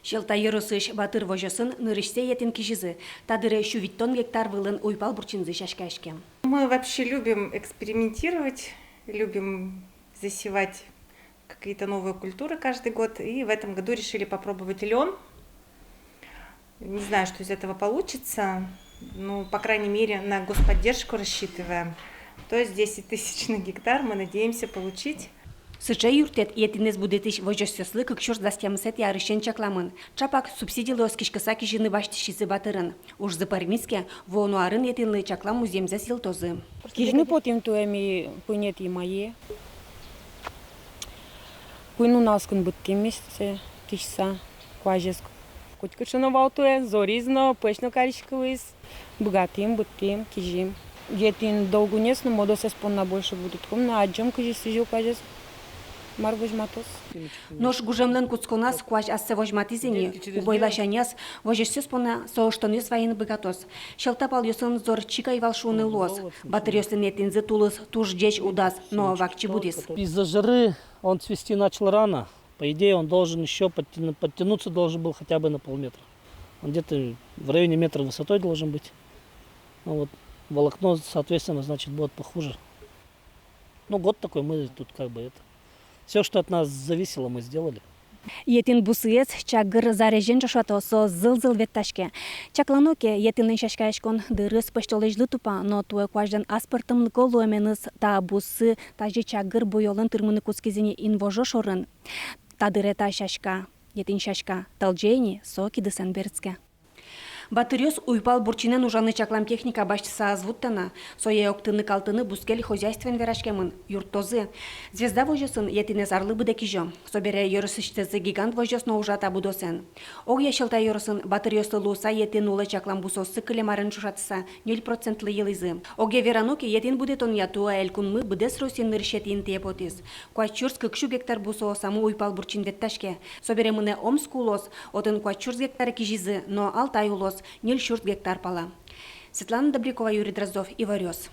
Шелта еросыш батыр вожосын нырышсе етин кишизы. Тадыры шувиттон гектар вылын уйпал бурчинзы шашкашке. Мы вообще любим экспериментировать, любим засевать какие-то новые культуры каждый год. И в этом году решили попробовать лен. Не знаю, что из этого получится. Ну, по крайней мере, на господдержку рассчитываем. То есть 10 тысяч на гектар мы надеемся получить. Сыча юртет етинез будетиш вожосьсыслы кыкшур застемсет ярышен чакламын. Чапак субсидиялы оскишкаса кижины баштишизы батырын. Уж запармиске вонуарын етинлы чаклам муземзе силтозы. Кижны потім туеми пынет и мае. Пын у нас кын быттем месте кишса кважес. Коть кышыны валтуе, зоризно, пышно каричковыз. Богатым, быттем, кижим. Етин долгунесно, модосес понна больше будут. Комна аджам кижи сижу кважес. Марвожматос. Нож гужемлен куцконас кваж ассе вожматизени, убойлашаняс, вожесёс пона соштонес вайын богатос. Шелтапал ёсын зор чика и волшуны лос. Батырёсын етинзы тулыс туж дечь удас, но вакчи будис. Из-за жары он цвести начал рано. По идее, он должен еще подтянуться должен был хотя бы на полметра. Он где-то в районе метра высотой должен быть. Ну вот, волокно, соответственно, значит, будет похуже. Ну, год такой, мы тут как бы это... Все, что от нас зависело, мы сделали. Етин бусыец чагыр зарежен жашатосо зыл-зыл ветташке. Чакланоке етинен шашкашкон дырыс пыштолежлы тупа, но туэ кваждан аспортымлы колуэменыз та бусы тажи чагыр бойолын тырмыны кускизини инвожо шорын. Тадыре та шашка, етин шашка, талджейни со кидысын берцке. Батырёс уйпал бурчинен ужаны чаклам техника башчысы азвуттана, сое октыны калтыны бускели хозяйствен верашкемын, юрттозы. Звезда вожосын етине зарлы быда кижо, собере йорысыштызы гигант вожосно ужата будосен. Ог яшелта йоросын батырёсы луса етин улы чаклам бусосы кылемарын чушатса 0% елызы. Оге верануки етин будетон ятуа элькунмы быдес росин ныршетин тепотис. Куачурс кыкшу гектар бусо саму уйпал бурчин ветташке. Собере мыне Омск улос, отын куачурс гектар кижизы, но Алтай улос 0 гектар пала. Светлана Добрякова, Юрий Дроздов, Иварёс.